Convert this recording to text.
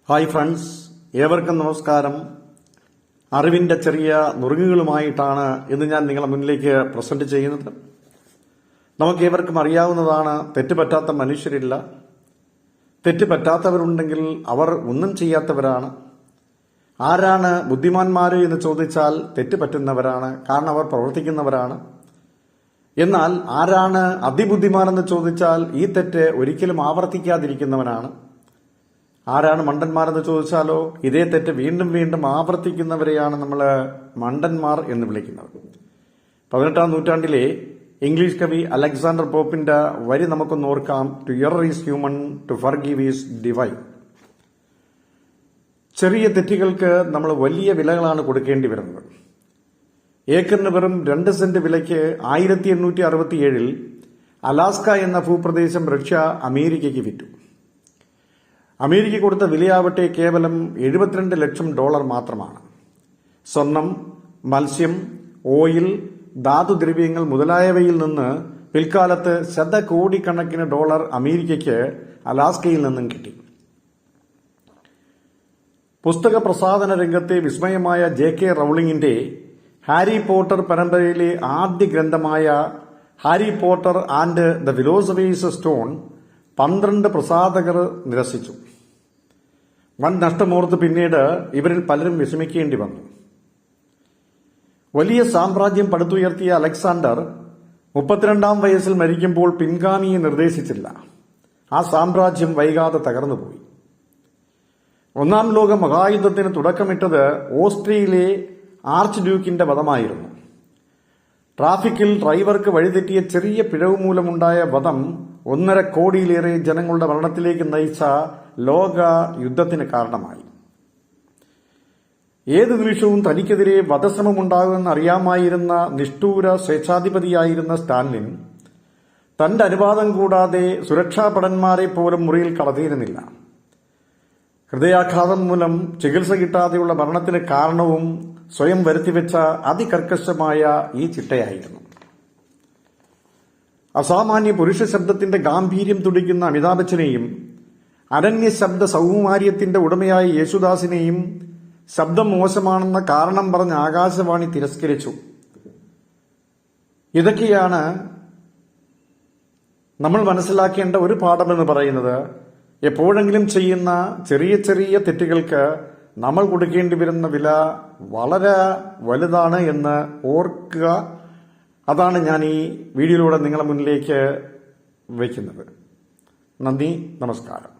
Hi friends, ഏവർക്കും നമസ്കാരം. അറിവിന്റെ ചെറിയ നുറുങ്ങുകളുമായിട്ടാണ് ഇന്ന് ഞാൻ നിങ്ങളുടെ മുന്നിലേക്ക് പ്രസന്റ് ചെയ്യുന്നത്. നമുക്ക് ഏവർക്കും അറിയാവുന്നതാണ്, തെറ്റുപറ്റാത്ത മനുഷ്യരില്ല. തെറ്റുപറ്റാത്തവരുണ്ടെങ്കിൽ അവർ ഒന്നും ചെയ്യാത്തവരാണ്. ആരാണ് ബുദ്ധിമാന്മാര് എന്ന് ചോദിച്ചാൽ തെറ്റുപറ്റുന്നവരാണ്, കാരണം അവർ പ്രവർത്തിക്കുന്നവരാണ്. എന്നാൽ ആരാണ് അതിബുദ്ധിമാനെന്ന് ചോദിച്ചാൽ ഈ തെറ്റ് ഒരിക്കലും ആവർത്തിക്കാതിരിക്കുന്നവനാണ്. ആരാണ് മണ്ടന്മാരെന്ന് ചോദിച്ചാലോ ഇതേ തെറ്റ് വീണ്ടും വീണ്ടും ആവർത്തിക്കുന്നവരെയാണ് നമ്മൾ മണ്ടന്മാർ എന്ന് വിളിക്കുന്നത്. 18-ാം നൂറ്റാണ്ടിലെ ഇംഗ്ലീഷ് കവി അലക്സാണ്ടർ പോപ്പിന്റെ വരി നമുക്കൊന്ന് ഓർക്കാം. To error is human, to forgive is divine. ചെറിയ തെറ്റുകൾക്ക് നമ്മൾ വലിയ വിലകളാണ് കൊടുക്കേണ്ടി വരുന്നത്. ഏക്കറിന് വെറും 2 സെന്റ് വിലയ്ക്ക് 1867 അലാസ്ക എന്ന ഭൂപ്രദേശം റഷ്യ അമേരിക്കയ്ക്ക് വിറ്റു. അമേരിക്ക കൊടുത്ത വിലയാവട്ടെ കേവലം $72 ലക്ഷം മാത്രമാണ്. സ്വർണം, മത്സ്യം, ഓയിൽ, ധാതുദ്രവ്യങ്ങൾ മുതലായവയിൽ നിന്ന് പിൽക്കാലത്ത് ശതകോടിക്കണക്കിന് ഡോളർ അമേരിക്കയ്ക്ക് അലാസ്കയിൽ നിന്നും കിട്ടി. പുസ്തക പ്രസാധന രംഗത്തെ വിസ്മയമായ JK റൌളിംഗിന്റെ ഹാരി പോട്ടർ പരമ്പരയിലെ ആദ്യ ഗ്രന്ഥമായ Harry Potter and the philosopher's stone 12 പ്രസാധകർ നിരസിച്ചു. വൻ നഷ്ടമോർത്ത് പിന്നീട് ഇവരിൽ പലരും വിഷമിക്കേണ്ടി വന്നു. വലിയ സാമ്രാജ്യം പടുത്തുയർത്തിയ അലക്സാണ്ടർ 32-ാം വയസ്സിൽ മരിക്കുമ്പോൾ പിൻഗാമിയെ നിർദ്ദേശിച്ചില്ല. ആ സാമ്രാജ്യം വൈകാതെ തകർന്നുപോയി. 1-ാം ലോക മഹായുദ്ധത്തിന് തുടക്കമിട്ടത് ഓസ്ട്രിയയിലെ ആർച്ച് ഡ്യൂക്കിന്റെ വധമായിരുന്നു. ട്രാഫിക്കിൽ ഡ്രൈവർക്ക് വഴിതെറ്റിയ ചെറിയ പിഴവ് മൂലമുണ്ടായ വധം 1.5 കോടിയിലേറെ ജനങ്ങളുടെ മരണത്തിലേക്ക് നയിച്ച ലോക യുദ്ധത്തിന് കാരണമായി. ഏതു നിമിഷവും തനിക്കെതിരെ വധശ്രമമുണ്ടാകുമെന്ന് അറിയാമായിരുന്ന നിഷ്ഠൂര സ്വേച്ഛാധിപതിയായിരുന്ന സ്റ്റാലിൻ തന്റെ അനുവാദം കൂടാതെ സുരക്ഷാഭടന്മാരെ പോലും മുറിയിൽ കടത്തിയിരുന്നില്ല. ഹൃദയാഘാതം മൂലം ചികിത്സ കിട്ടാതെയുള്ള മരണത്തിന് കാരണവും സ്വയം വരുത്തിവെച്ച അതികർക്കശമായ ഈ ചിട്ടയായിരുന്നു. അസാമാന്യ പുരുഷ ശബ്ദത്തിന്റെ ഗാംഭീര്യം തുടിക്കുന്ന അമിതാഭ് ബച്ചനെയും അനന്യ ശബ്ദ സൗകുമാര്യത്തിന്റെ ഉടമയായ യേശുദാസിനെയും ശബ്ദം മോശമാണെന്ന കാരണം പറഞ്ഞ് ആകാശവാണി തിരസ്കരിച്ചു. ഇതൊക്കെയാണ് നമ്മൾ മനസ്സിലാക്കേണ്ട ഒരു പാഠമെന്ന് പറയുന്നത്. എപ്പോഴെങ്കിലും ചെയ്യുന്ന ചെറിയ ചെറിയ തെറ്റുകൾക്ക് നമ്മൾ കൊടുക്കേണ്ടി വരുന്ന വില വളരെ വലുതാണ് എന്ന് ഓർക്കുക. അതാണ് ഞാൻ ഈ വീഡിയോയിലൂടെ നിങ്ങളുടെ മുന്നിലേക്ക് വയ്ക്കുന്നത്. നന്ദി, നമസ്കാരം.